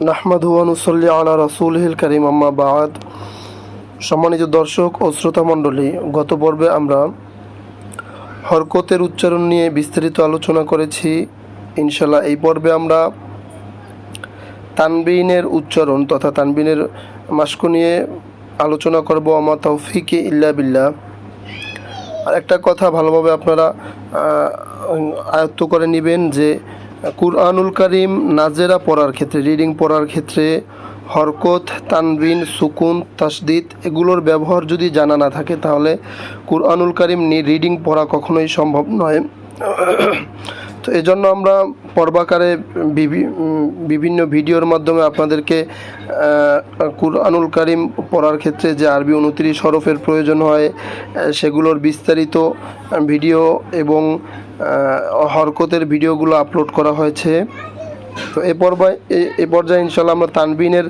নাহমাদুহু ওয়া নুসাল্লি আলা রাসূলিহিল কারীম আম্মা বা'দ। সম্মানিত দর্শক ও শ্রোতা মণ্ডলী, গত পর্বে আমরা হরকতের উচ্চারণ নিয়ে বিস্তারিত আলোচনা করেছি। ইনশাআল্লাহ এই পর্বে আমরা তানবিনের উচ্চারণ তথা তানবিনের মাস্ক নিয়ে আলোচনা করব। আমা তাওফিকি ইল্লা বিল্লাহ। আর একটা কথা ভালোভাবে আপনারা আয়ত্ত করে নেবেন যে কুরআনুল কারীম নাজেরা পড়ার ক্ষেত্রে, রিডিং পড়ার ক্ষেত্রে হরকত, তানবিন, সুকুন, তাসদিদ এগুলোর ব্যবহার যদি জানা না থাকে তাহলে কুরআনুল কারীম রিডিং পড়া কখনোই সম্ভব নয়। তো এজন্য আমরা পর্বাকারে বিভিন্ন ভিডিওর মাধ্যমে আপনাদেরকে কুরআনুল কারীম পড়ার ক্ষেত্রে যে আরবি 29 হরফের প্রয়োজন হয় সেগুলোর বিস্তারিত ভিডিও এবং হরকতের ভিডিওগুলো আপলোড করা হয়েছে। তো এ পর্যায়ে ইনশাআল্লাহ আমরা তানবিনের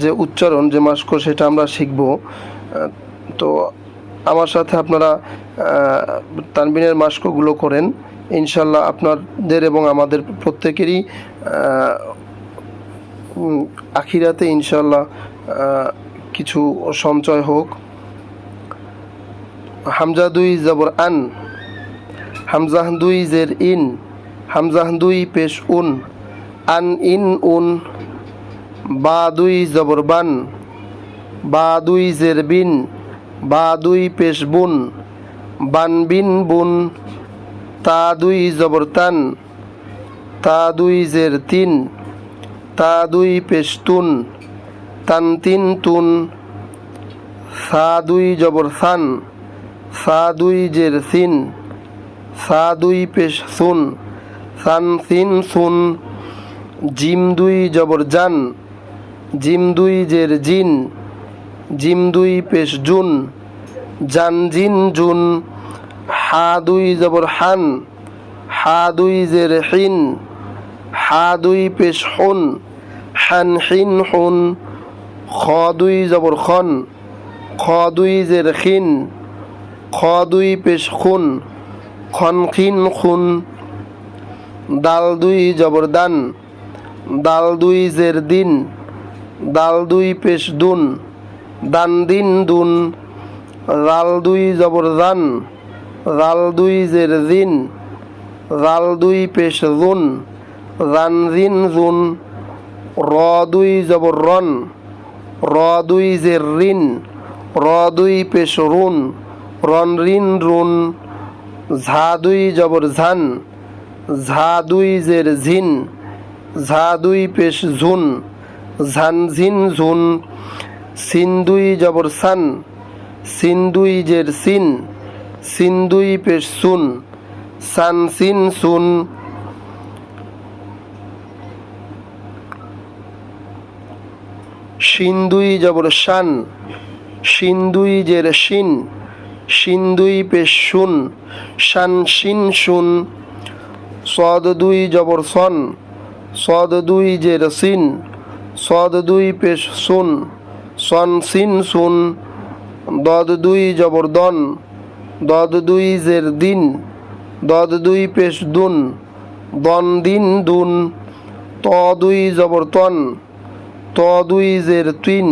যে উচ্চারণ, যে মাস্ক, সেটা আমরা শিখব। তো আমার সাথে আপনারা তানবিনের মাস্কগুলো করেন। ইনশাআল্লাহ আপনাদের এবং আমাদের প্রত্যেকেরই আখিরাতে ইনশাআল্লাহ কিছু সঞ্চয় হোক। হামজা দুই জবর আন, হামজাহ দুই জের ইন, হামজাহ দুই পেশ উন, আন ইন উন। বা দুই জবর বান, বা দুই জের বিন, বা দুই পেশ বুন, বান বিন বুন। তা দুই জবর তান, তা দুই জের তিন, তা দুই পেশ তুন, তান তিন তুন। সা দুই জবর সান, সা দুই জের সিন, সা দুই পেশ সুন, সান সিন সুন। জিম দুই জবর জান, জিম দুই জের জিন, জিম দুই পেশ জুন, জান জিন জুন। হা দুই জবর হান, হা দুই জের হিন, হা দুই পেশ হুন, হান হিন হুন। খ দুই জবর খন, খ দুই জের খিন, খ দুই পেশ খুন, খন খিন খুন। দাল দুই জবর দান, দাল দুই জের দিন, দাল দুই পেশ দুন, দান দিন দুন। রাল দুই জবর রান, রাল দুই জের জিন, রাল দুই পেশ জুন, রান জিন জুন। র দুই জবর রন, র দুই জের রিন, র দুই পেশ রুন, রন রিন রুন। ঝা দুই জবর ঝান, ঝা দুই জের ঝিন, ঝা দুই পেশ ঝুন, ঝান ঝিন ঝুন। সিন দুই জবর সান, সিন দুই জের সিন, সিন দুই পেশ সুন, সান সিন সুন। শিন দুই জবর শান, শিন দুই জের শিন, শিন দুই পেশ শুন, শান শিন শুন। সদ দুই জবর সন, সদ দুই জের সিন, সদ দুই পেশ সুন, সন সিন সুন। দদ দুই জবর দন, দদ দুই জের দিন, দদ দুই পেশ দুন, দন দিন দুন। ত দুই জবর তন, ত দুই জের তিন,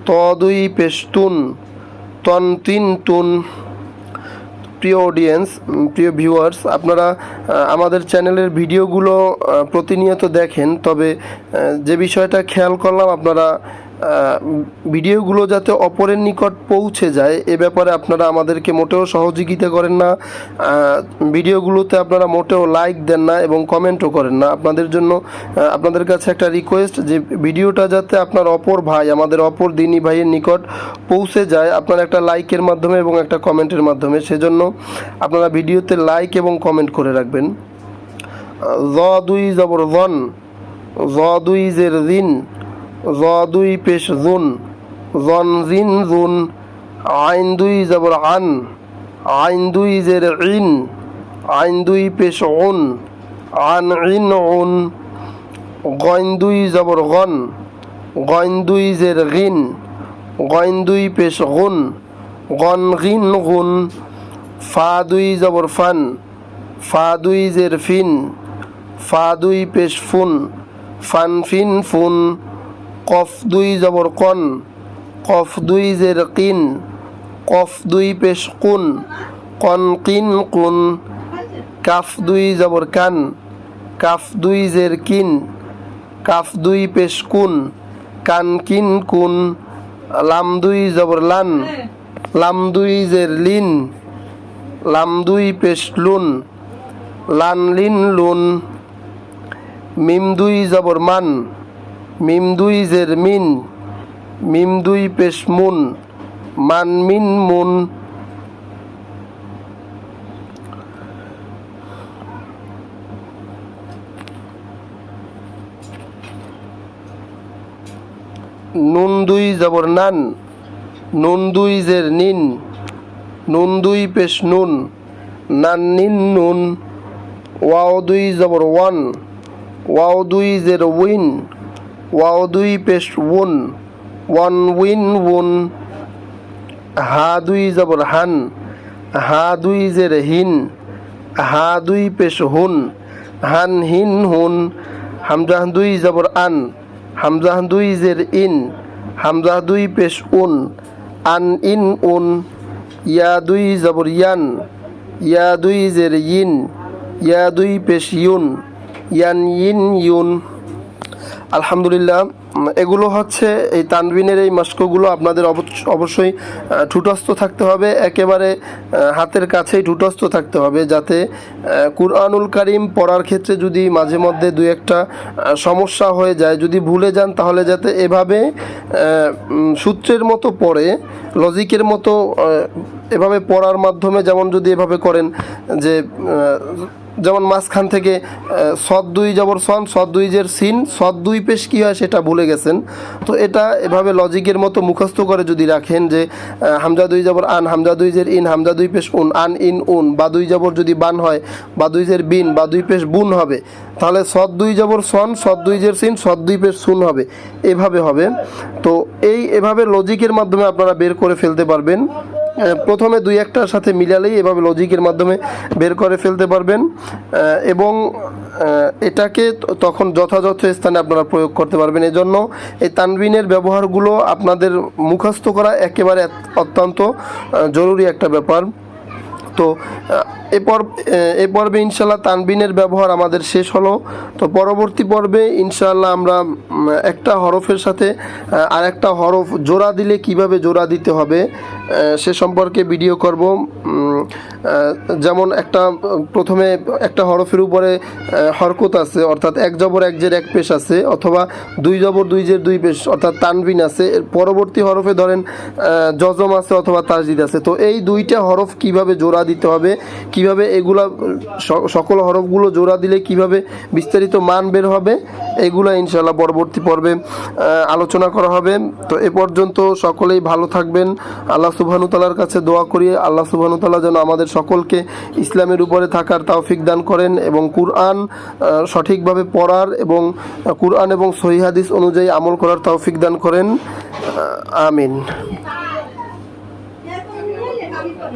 ত দুই পেশ তুন, তন তিন তুন। প্রিয় অডিয়েন্স, প্রিয় ভিউয়ার্স, আপনারা আমাদের চ্যানেলের ভিডিওগুলো প্রতিনিয়ত দেখেন, তবে যে বিষয়টা খেয়াল করলাম, আপনারা ভিডিওগুলো যাতে অপরের নিকট পৌঁছে যায় এ ব্যাপারে আপনারা আমাদেরকে মোটেও সহযোগিতা করেন না। ভিডিওগুলোতে আপনারা মোটেও লাইক দেন না এবং কমেন্টও করেন না। আপনাদের কাছে একটা রিকোয়েস্ট যে ভিডিওটা যাতে আপনার অপর ভাই, আমাদের অপর দিনী ভাইয়ের নিকট পৌঁছে যায় আপনার একটা লাইকের মাধ্যমে এবং একটা কমেন্টের মাধ্যমে। সেজন্য আপনারা ভিডিওতে লাইক এবং কমেন্ট করে রাখবেন। জ দুই জবর জন, জ দুই জের জিন, জ দুই পেশ জুন, জন জিন জুন। আইন দুই জবর আন, আইন দুই জের ইন, আইন দুই পেশ উন, আন ইন উন। গইন দুই জবর গন, গইন দুই জের গিন, গইন দুই পেশ গুন, গন গিন গুন। ফা দুই জবর ফান, ফা দুই জের ফিন, ফা দুই পেশ ফুন, ফান ফিন ফুন, কফ দুই জবর কন, কফ দুই জের কিন, কফ দুই পেশ কুন, কন কিন কুন, কাফ দুই জবর কান, কাফ দুই জের কিন, কাফ দুই পেশ কুন, কান কিন কুন, লাম দুই জবর লান, লাম দুই জের লিন, লাম দুই পেশ লুন, লান লিন লুন, মিম দুই জবর মান, মিম দুই জের মিন, মিম দুই পেশ মুন, মান মিন মুন, নুন দুই জবর নান, নুন দুই জের নিন, নুন দুই পেশ নুন, নান নিন নুন, ওয়াও দুই জবর ওয়ান, ওয়াও দুই জের উইন, ওয়াও দুই পেশ উন, ওয়ান উইন উন, হা দুই জবর হান, হা দুই জের হিন, হা দুই পেশ হুন, হান হিন হুন, হামজাহ দুই জবর আন, হামজাহ দুই জের ইন, হামজাহ দুই পেশ উন, আন ইন উন, ইয়া দুই জবর ইয়ান, ইয়া দুই জের ইন, ইয়া দুই পেশ ইউন, ইয়ান ইন ইউন। আলহামদুলিল্লাহ, এগুলো হচ্ছে এই তানবিনের এই মস্কগুলো আপনাদের অবশ্যই ঠুটস্থ থাকতে হবে, একেবারে হাতের কাছেই ঠুটস্থ থাকতে হবে, যাতে কুরআনুল কারীম পড়ার ক্ষেত্রে যদি মাঝে মধ্যে দুই একটা সমস্যা হয়ে যায়, যদি ভুলে যান, তাহলে যাতে এভাবে সূত্রের মতো পড়ে, লজিকের মতো এভাবে পড়ার মাধ্যমে, যেমন যদি এভাবে করেন যে যেমন মাঝখান থেকে সদ দুই জবর সন, সদ দুই জের সিন, সদ দুই পেশ কী হয় সেটা ভুলে গেছেন, তো এটা এভাবে লজিকের মতো মুখস্থ করে যদি রাখেন যে হামজা দুই জবর আন, হামজা দুই জের ইন, হামজা দুই পেশ উন, আন ইন উন, বা দুই জবর যদি বান হয়, বা দুই জের বিন, বা দুই পেশ বুন হবে, তাহলে সদ দুই জবর সন, সদ দুই জের সিন, সদ দুই পেশ সুন হবে, এভাবে হবে। তো এভাবে লজিকের মাধ্যমে আপনারা বের করে ফেলতে পারবেন। প্রথমে দুই একটার সাথে মিলালেই এভাবে লজিকের মাধ্যমে বের করে ফেলতে পারবেন, এবং এটাকে তখন যথাযথ স্থানে আপনারা প্রয়োগ করতে পারবেন। এজন্য এই তানবিনের ব্যবহারগুলো আপনাদের মুখস্থ করা একেবারে অত্যন্ত জরুরি একটা ব্যাপার। তো এ পর্বে ইনশাল্লাহ তানবিনের ব্যবহার আমাদের শেষ হলো। তো পরবর্তী পর্বে ইনশাল্লাহ আমরা একটা হরফের সাথে আর একটা হরফ জোড়া দিলে কিভাবে জোড়া দিতে হবে সে সম্পর্কে ভিডিও করব। যেমন প্রথমে একটা হরফের উপরে হরকত আছে, অর্থাৎ এক জবর এক জের এক পেশ আছে, অথবা দুই জবর দুই জের দুই পেশ অর্থাৎ তানবিন আছে, এর পরবর্তী হরফে ধরেন জজম আছে অথবা তাসদিদ আছে। তো এই দুইটা হরফ কিভাবে জোড়া দিতে হবে, কিভাবে এগুলা সকল হরফগুলো জোড়া দিলে কিভাবে বিস্তারিত মান বের হবে, এগুলা ইনশাআল্লাহ পরবর্তী পর্বে আলোচনা করা হবে। তো এ পর্যন্ত সকলেই ভালো থাকবেন। আল্লাহ সুবহানাহু ওয়া তাআলার কাছে দোয়া করি, আল্লাহ সুবহানাহু ওয়া তাআলা যেন আমাদের সকলকে ইসলামের উপরে থাকার তৌফিক দান করেন, এবং কুরআন সঠিকভাবে পড়ার এবং কুরআন এবং সহিহ হাদিস অনুযায়ী আমল করার তৌফিক দান করেন। আমিন।